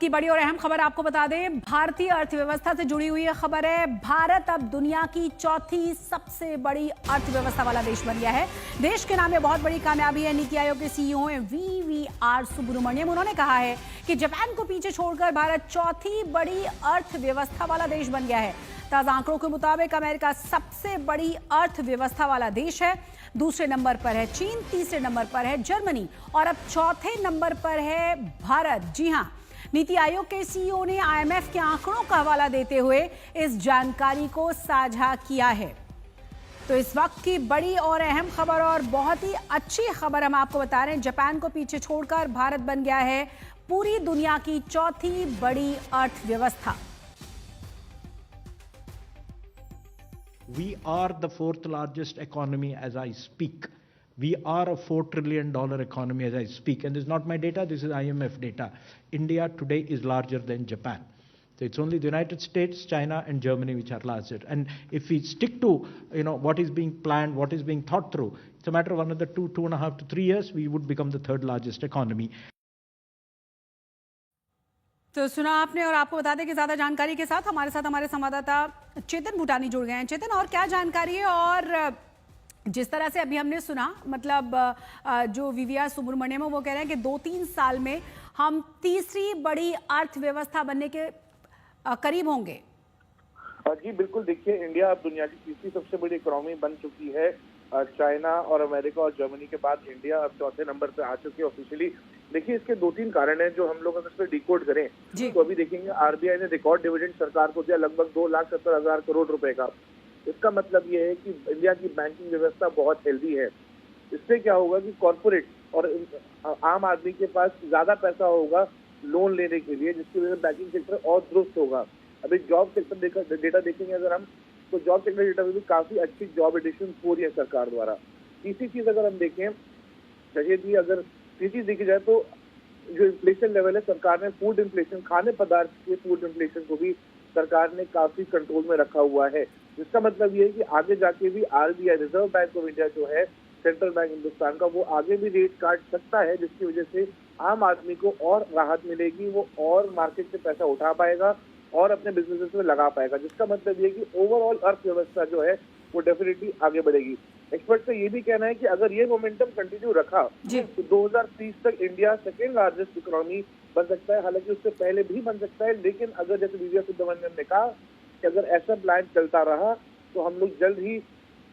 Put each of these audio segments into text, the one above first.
की बड़ी और अहम खबर आपको बता दें, भारतीय अर्थव्यवस्था से जुड़ी हुई खबर है। भारत अब दुनिया की चौथी सबसे बड़ी अर्थव्यवस्था वाला देश बन गया है। देश के नाम में बहुत बड़ी कामयाबी है। नीति आयोग के सीईओ हैं वी.वी.आर. सुब्रमण्यम। उन्होंने कहा है कि जापान को पीछे छोड़कर भारत चौथी बड़ी अर्थव्यवस्था वाला देश बन गया है। ताजा आंकड़ों के मुताबिक अमेरिका सबसे बड़ी अर्थव्यवस्था वाला देश है। दूसरे नंबर पर है चीन, तीसरे नंबर पर है जर्मनी और अब चौथे नंबर पर है भारत। जी हां, नीति आयोग के सीईओ ने आईएमएफ के आंकड़ों का हवाला देते हुए इस जानकारी को साझा किया है। तो इस वक्त की बड़ी और अहम खबर और बहुत ही अच्छी खबर हम आपको बता रहे हैं। जापान को पीछे छोड़कर भारत बन गया है पूरी दुनिया की चौथी बड़ी अर्थव्यवस्था। We are the fourth largest economy as I speak. We are a $4 trillion economy as I speak. And this is not my data, this is IMF data. India today is larger than Japan. So it's only the United States, China and Germany which are larger. And if we stick to what is being planned, what is being thought through, it's a matter of another 2.5 to 3 years, we would become the third largest economy. तो सुना आपने और आपको बता दें कि ज्यादा जानकारी के साथ हमारे संवाददाता चेतन भूटानी जुड़ गए हैं। चेतन, और क्या जानकारी है? और जिस तरह से अभी हमने सुना, मतलब जो वी.वी.आर. सुब्रमण्यम वो कह रहे हैं कि 2-3 साल में हम तीसरी बड़ी अर्थव्यवस्था बनने के करीब होंगे। जी बिल्कुल, देखिए इंडिया अब दुनिया की तीसरी सबसे बड़ी इकोनॉमी बन चुकी है। चाइना और अमेरिका और जर्मनी के बाद इंडिया अब चौथे नंबर पे आ चुकी है ऑफिशियली। देखिए इसके 2-3 कारण हैं जो हम लोग अगर इस पर डिकोड करें तो अभी देखेंगे आरबीआई ने रिकॉर्ड डिविडेंड सरकार को दिया लगभग 2,70,000 करोड़ रुपए का। इसका मतलब ये है कि इंडिया की बैंकिंग व्यवस्था बहुत हेल्दी है। इससे क्या होगा कि कॉर्पोरेट और आम आदमी के पास ज्यादा पैसा होगा लोन लेने के लिए, जिसकी वजह से बैंकिंग सेक्टर और दुरुस्त होगा। अभी जॉब सेक्टर डेटा देखेंगे अगर हम, तो जॉब सेक्टर डेटा में भी काफी अच्छी जॉब एडिशन हो रही है सरकार द्वारा। तीसरी चीज अगर हम देखें, अगर तीसरी देखी जाए तो जो इन्फ्लेशन लेवल है, सरकार ने फूड इन्फ्लेशन, खाने पदार्थ के फूड इन्फ्लेशन को भी सरकार ने काफी कंट्रोल में रखा हुआ है। जिसका मतलब ये है कि आगे जाके भी RBI, reserve bank of India जो है, सेंट्रल बैंक हिंदुस्तान का, वो आगे भी रेट काट सकता है, जिसकी वजह से आम आदमी को और राहत मिलेगी। वो और मार्केट से पैसा उठा पाएगा और अपने बिजनेसेस में लगा पाएगा। जिसका मतलब ये कि ओवरऑल अर्थव्यवस्था जो है वो डेफिनेटली आगे बढ़ेगी। एक्सपर्ट का ये भी कहना है कि अगर ये मोमेंटम कंटिन्यू रखा तो 2030 तक इंडिया सेकेंड लार्जेस्ट इकोनॉमी बन सकता है। हालांकि उससे पहले भी बन सकता है, लेकिन अगर जैसे वी.वी.आर. सुब्रमण्यम ने कहा कि अगर ऐसा प्लान चलता रहा तो हम लोग जल्द ही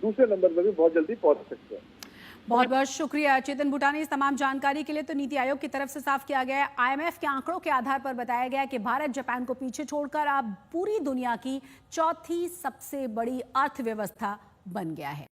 दूसरे नंबर पर भी बहुत जल्दी पहुंच सकते हैं। बहुत बहुत शुक्रिया चेतन भूटानी इस तमाम जानकारी के लिए। तो नीति आयोग की तरफ से साफ किया गया है, आईएमएफ के आंकड़ों के आधार पर बताया गया है कि भारत जापान को पीछे छोड़कर अब पूरी दुनिया की चौथी सबसे बड़ी अर्थव्यवस्था बन गया है।